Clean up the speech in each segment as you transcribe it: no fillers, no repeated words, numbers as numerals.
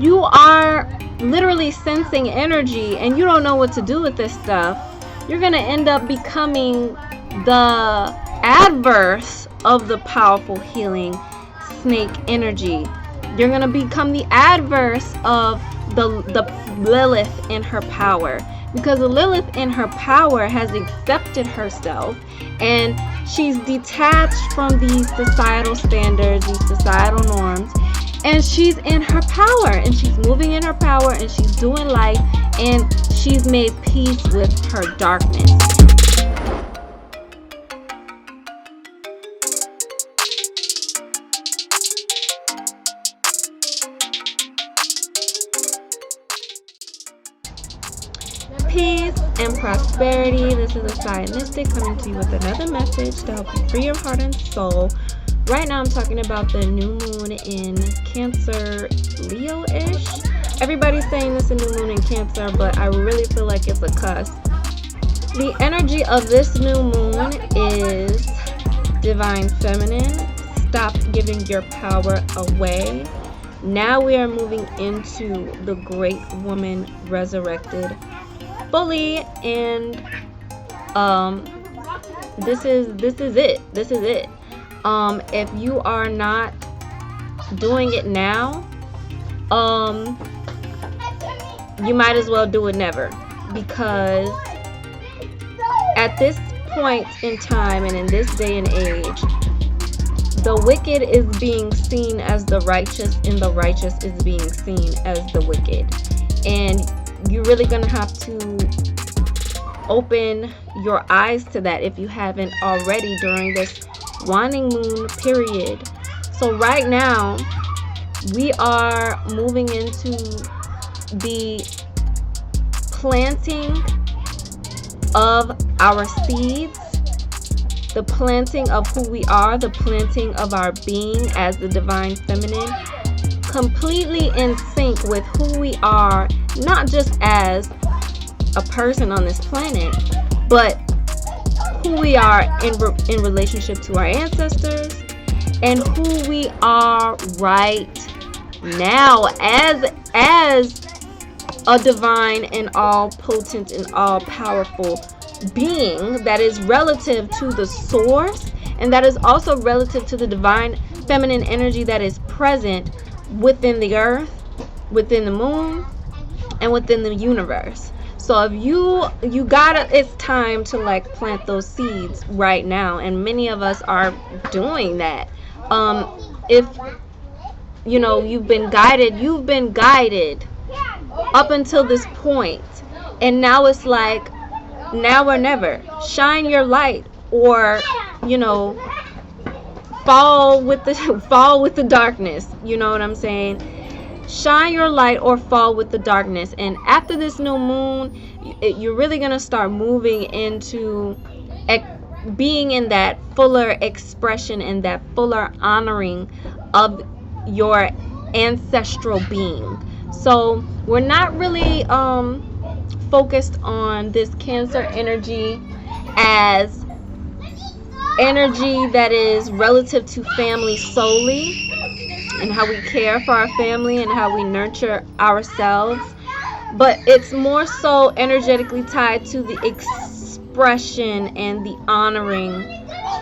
you are literally sensing energy and you don't know what to do with this stuff, you're going to end up becoming the adverse of the powerful healing snake energy. You're going to become the adverse of the Lilith in her power, because the Lilith in her power has accepted herself and she's detached from these societal standards, these societal norms, and she's in her power and she's moving in her power and she's doing life and she's made peace with her darkness. Peace and prosperity. This is Asai Mystic coming to you with another message to help you free your heart and soul. Right now I'm talking about the new moon in Cancer, Leo-ish. Everybody's saying this is a new moon in Cancer, but I really feel like it's a cusp. The energy of this new moon is divine feminine. Stop giving your power away. Now we are moving into the great woman resurrected fully, and this is it. If you are not doing it now, you might as well do it never, because at this point in time and in this day and age, the wicked is being seen as the righteous and the righteous is being seen as the wicked. And you're really gonna have to open your eyes to that if you haven't already during this waning moon period. So right now we are moving into the planting of our seeds, the planting of who we are, the planting of our being as the divine feminine, completely in sync with who we are, not just as a person on this planet, but who we are in relationship to our ancestors and who we are right now as a divine and all potent and all powerful being that is relative to the source, and that is also relative to the divine feminine energy that is present within the earth, within the moon, and within the universe. So if you gotta, it's time to like plant those seeds right now, and many of us are doing that. If you know you've been guided up until this point, and now it's like now or never. Shine your light, or fall with the darkness. You know what I'm saying? Shine your light or fall with the darkness. And after this new moon, you're really gonna start moving into being in that fuller expression and that fuller honoring of your ancestral being. So we're not really focused on this Cancer energy as energy that is relative to family solely, and how we care for our family and how we nurture ourselves, but it's more so energetically tied to the expression and the honoring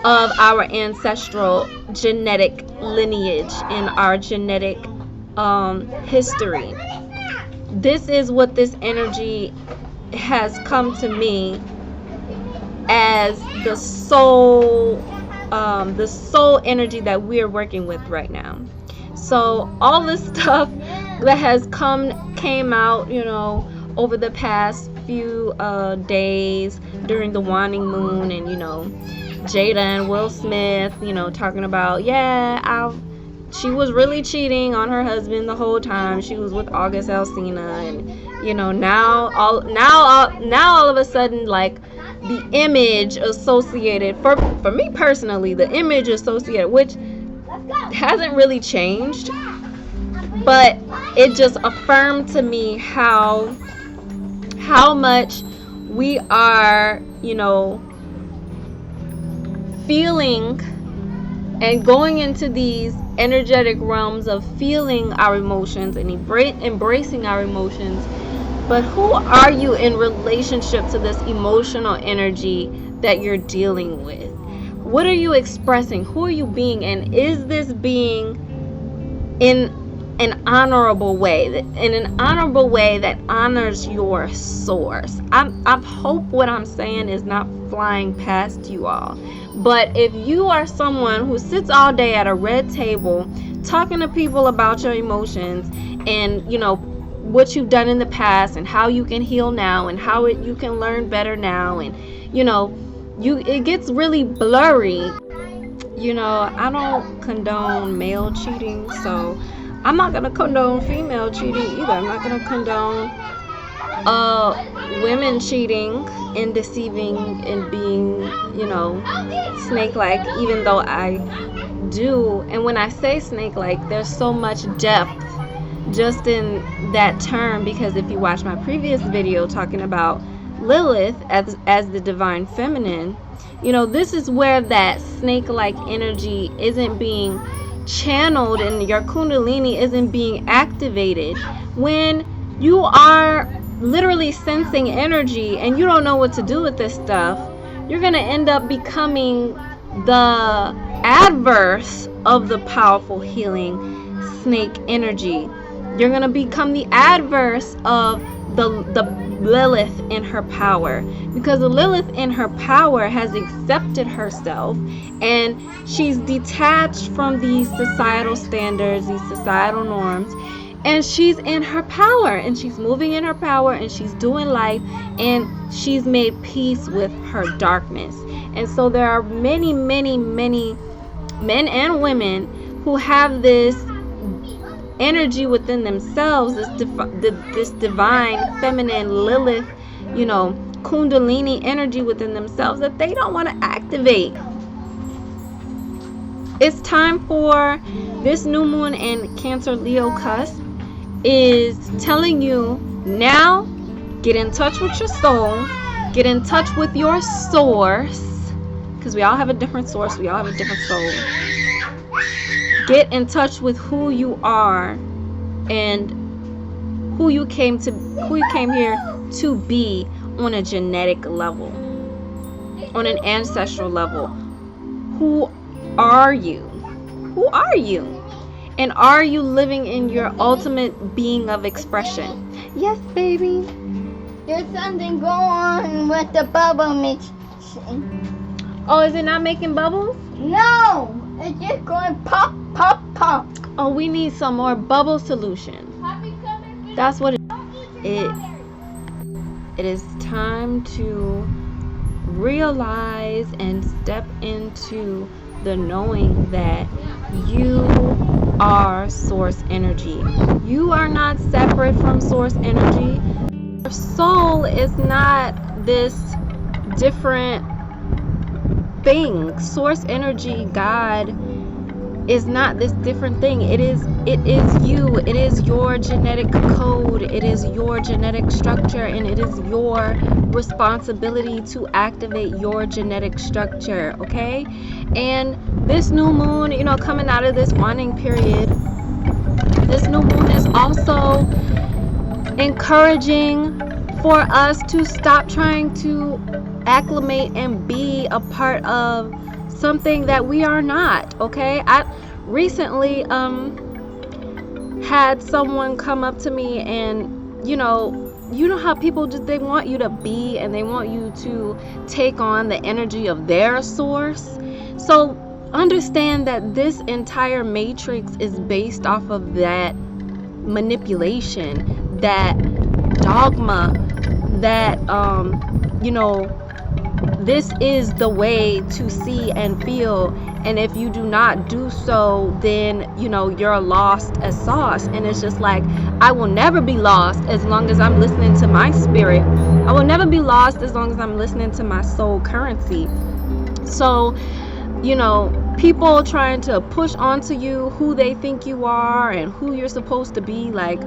of our ancestral genetic lineage and our genetic history. This is what this energy has come to me as the soul energy that we're working with right now. So all this stuff that has came out, over the past few days during the waning moon, and Jada and Will Smith, talking about she was really cheating on her husband the whole time. She was with August Alsina, and now all of a sudden, like, the image associated for me personally, the image associated, which hasn't really changed, but it just affirmed to me how much we are, feeling and going into these energetic realms of feeling our emotions and embracing our emotions. But who are you in relationship to this emotional energy that you're dealing with? What are you expressing? Who are you being? And is this being in an honorable way, in an honorable way that honors your source? I hope what I'm saying is not flying past you all. But if you are someone who sits all day at a red table talking to people about your emotions and, you know, what you've done in the past and how you can heal now and how you can learn better now, and, you know, it gets really blurry. You know, I don't condone male cheating, so I'm not gonna condone female cheating either. I'm not gonna condone women cheating and deceiving and being, you know, snake-like, even though I do. And when I say snake-like, there's so much depth just in that term, because if you watch my previous video talking about Lilith as the divine feminine, you know, this is where that snake-like energy isn't being channeled and your kundalini isn't being activated. When you are literally sensing energy and you don't know what to do with this stuff, you're going to end up becoming the adverse of the powerful healing snake energy. You're going to become the adverse of the Lilith in her power, because the Lilith in her power has accepted herself and she's detached from these societal standards, these societal norms, and she's in her power and she's moving in her power and she's doing life and she's made peace with her darkness. And so there are many, many, many men and women who have this energy within themselves, this divine feminine Lilith, you know, kundalini energy within themselves that they don't want to activate. It's time for this new moon in Cancer Leo cusp is telling you now, get in touch with your soul, get in touch with your source, because we all have a different source, we all have a different soul. Get in touch with who you are and who you came here to be on a genetic level, on an ancestral level. Who are you? Who are you? And are you living in your ultimate being of expression? Yes, baby. There's something going on with the bubble mixing. Oh, is it not making bubbles? No, it's just going pop, pop, pop. Oh, we need some more bubble solution. That's what it is. Time to realize and step into the knowing that you are source energy. You are not separate from source energy. Your soul is not this different thing. Source energy, God, is not this different thing. It is you. It is your genetic code. It is your genetic structure, and it is your responsibility to activate your genetic structure, okay? And this new moon, you know, coming out of this waning period, this new moon is also encouraging for us to stop trying to acclimate and be a part of something that we are not, okay? I recently had someone come up to me and, you know how people just, they want you to be and they want you to take on the energy of their source. So understand that this entire matrix is based off of that manipulation, that dogma, that this is the way to see and feel, and if you do not do so, then you're lost as sauce. And it's just like, I will never be lost as long as I'm listening to my spirit. I will never be lost as long as I'm listening to my soul currency. So people trying to push onto you who they think you are and who you're supposed to be, like,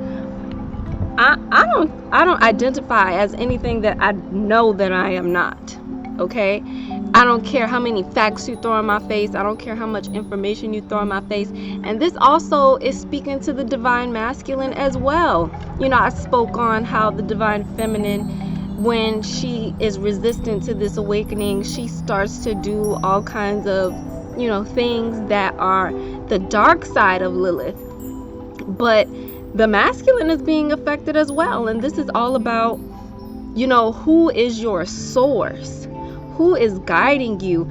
I don't identify as anything that I know that I am not. Okay, I don't care how many facts you throw in my face. I don't care how much information you throw in my face. And this also is speaking to the divine masculine as well. You know, I spoke on how the divine feminine, when she is resistant to this awakening, she starts to do all kinds of, you know, things that are the dark side of Lilith. But the masculine is being affected as well. And this is all about, you know, who is your source? Who is guiding you?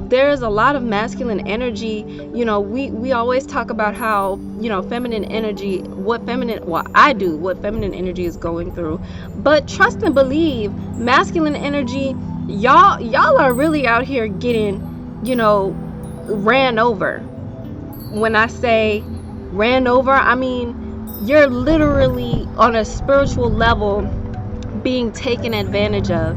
There's a lot of masculine energy. You know, we always talk about how, you know, feminine energy, what feminine energy is going through. But trust and believe, masculine energy, y'all are really out here getting, you know, ran over. When I say ran over, I mean you're literally on a spiritual level being taken advantage of.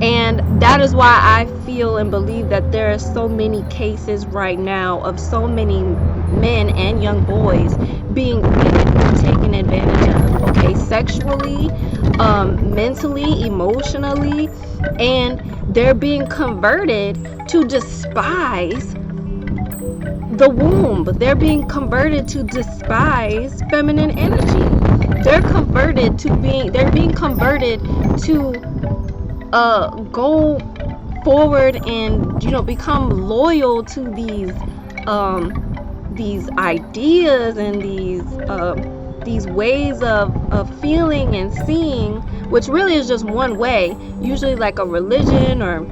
And that is why I feel and believe that there are so many cases right now of so many men and young boys being really taken advantage of, okay, sexually, mentally, emotionally, and they're being converted to despise the womb. They're being converted to despise feminine energy. They're being converted to go forward and, you know, become loyal to these ideas and these ways of feeling and seeing, which really is just one way, usually like a religion or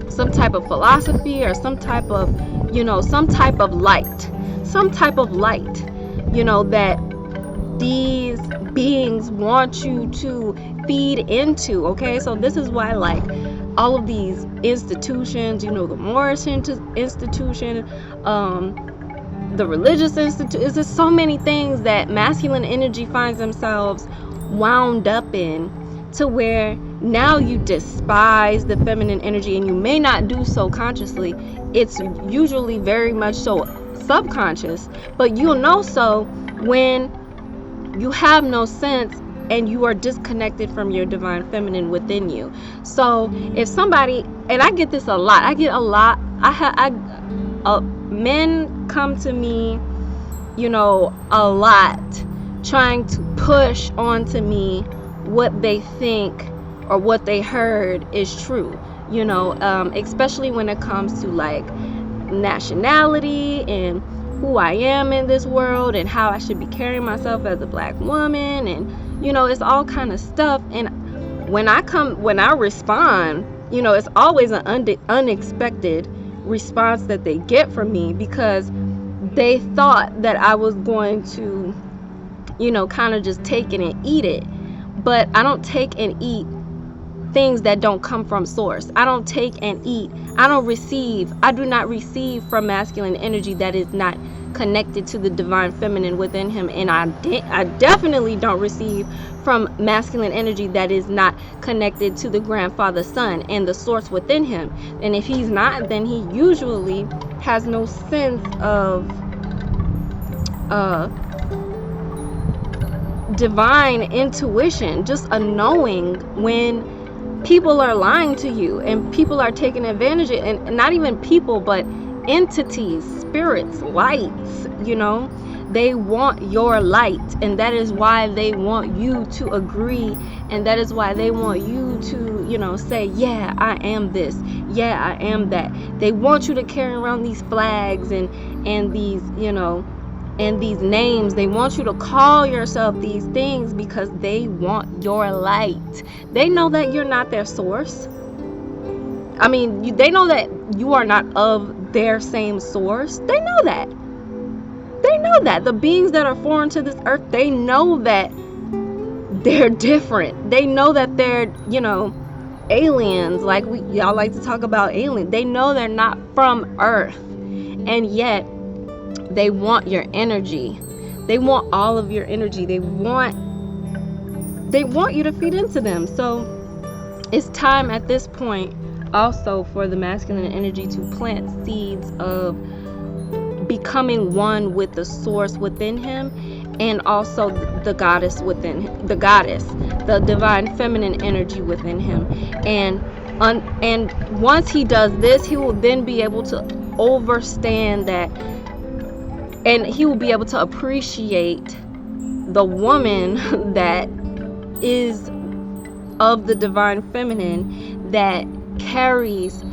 some type of philosophy or some type of, you know, some type of light, you know, that these beings want you to feed into. Okay, so this is why, like, all of these institutions, you know, the Moorish institution, the religious institute, is just so many things that masculine energy finds themselves wound up in, to where now you despise the feminine energy, and you may not do so consciously. It's usually very much so subconscious, but you'll know so when you have no sense and you are disconnected from your divine feminine within you. So if somebody, and I get this a lot, men come to me, you know, a lot, trying to push onto me what they think or what they heard is true, you know, especially when it comes to like nationality and who I am in this world and how I should be carrying myself as a black woman, and, you know, it's all kind of stuff. And when I respond, you know, it's always an unexpected response that they get from me, because they thought that I was going to, you know, kind of just take it and eat it. But I don't take and eat things that don't come from source. I don't take and eat. I do not receive from masculine energy that is not connected to the divine feminine within him. And I definitely don't receive from masculine energy that is not connected to the grandfather son and the source within him. And if he's not, then he usually has no sense of divine intuition, just a knowing when people are lying to you and people are taking advantage of it. And not even people, but entities, spirits, lights, you know, they want your light, and that is why they want you to agree, and that is why they want you to, you know, say, yeah, I am this, yeah, I am that. They want you to carry around these flags and these, you know, and these names. They want you to call yourself these things because they want your light. They know that you're not their source. I mean, they know that you are not of their same source. They know that. They know that. The beings that are foreign to this earth, they know that they're different. They know that they're, you know, aliens. Like y'all like to talk about aliens. They know they're not from earth. And yet they want your energy. They want all of your energy. They want you to feed into them. So it's time at this point also for the masculine energy to plant seeds of becoming one with the source within him, and also the goddess within him, the divine feminine energy within him, and And once he does this, he will then be able to understand that, and he will be able to appreciate the woman that is of the divine feminine, that carries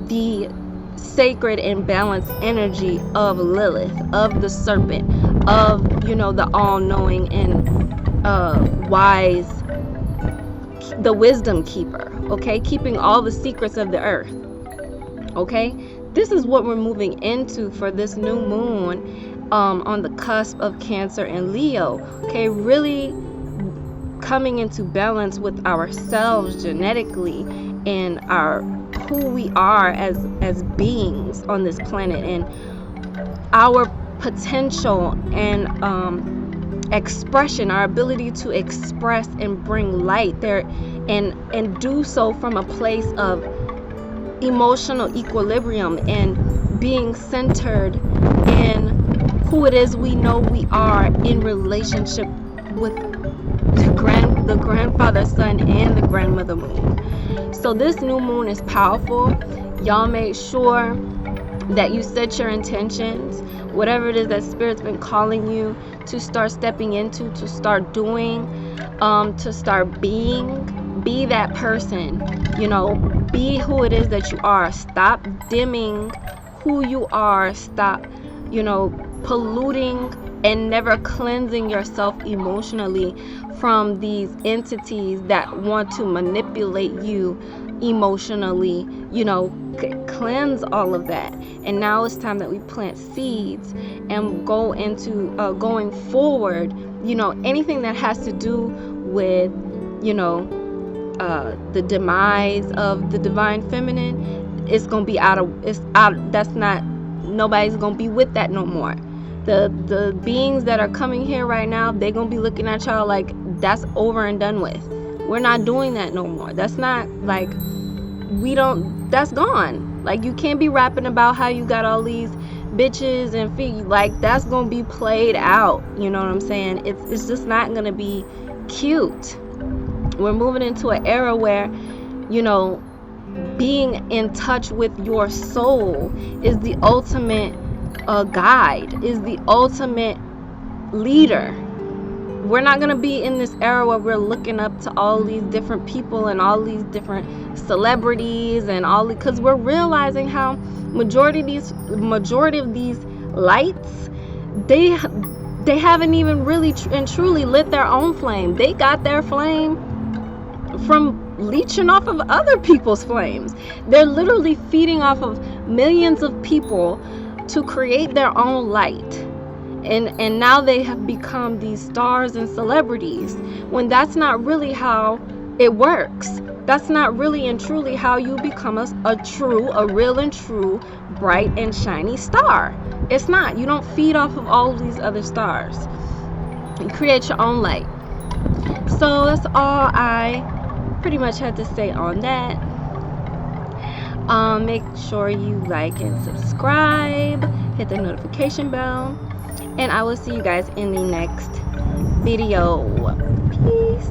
the sacred and balanced energy of Lilith, of the serpent, of, the all-knowing and wise, the wisdom keeper, okay, keeping all the secrets of the earth. Okay, this is what we're moving into for this new moon on the cusp of Cancer and Leo. Okay, really coming into balance with ourselves genetically and who we are as beings on this planet, and our potential and expression, our ability to express and bring light there, and do so from a place of emotional equilibrium and being centered in who it is we know we are in relationship with the grandfather sun and the grandmother moon. So this new moon is powerful. Y'all make sure that you set your intentions, whatever it is that Spirit's been calling you to start stepping into, to start doing, to start being. Be that person, be who it is that you are. Stop dimming who you are. Stop, polluting and never cleansing yourself emotionally from these entities that want to manipulate you emotionally. Cleanse all of that. And now it's time that we plant seeds and go into going forward. Anything that has to do with the demise of the divine feminine, it's gonna be out. Nobody's gonna be with that no more. The beings that are coming here right now, they're gonna be looking at y'all like that's over and done with. We're not doing that no more. That's not like that's gone. Like, you can't be rapping about how you got all these bitches and feet. Like, that's gonna be played out. You know what I'm saying? It's just not gonna be cute. We're moving into an era where, being in touch with your soul is the ultimate guide, is the ultimate leader. We're not going to be in this era where we're looking up to all these different people and all these different celebrities and because we're realizing how majority of these lights, they haven't even really and truly lit their own flame. They got their flame from leeching off of other people's flames. They're literally feeding off of millions of people to create their own light. And now they have become these stars and celebrities, when that's not really how it works. That's not really and truly how you become a real and true, bright and shiny star. It's not. You don't feed off of all of these other stars. You create your own light. So that's all I pretty much had to say on that. Make sure you like and subscribe, hit the notification bell, and I will see you guys in the next video. Peace.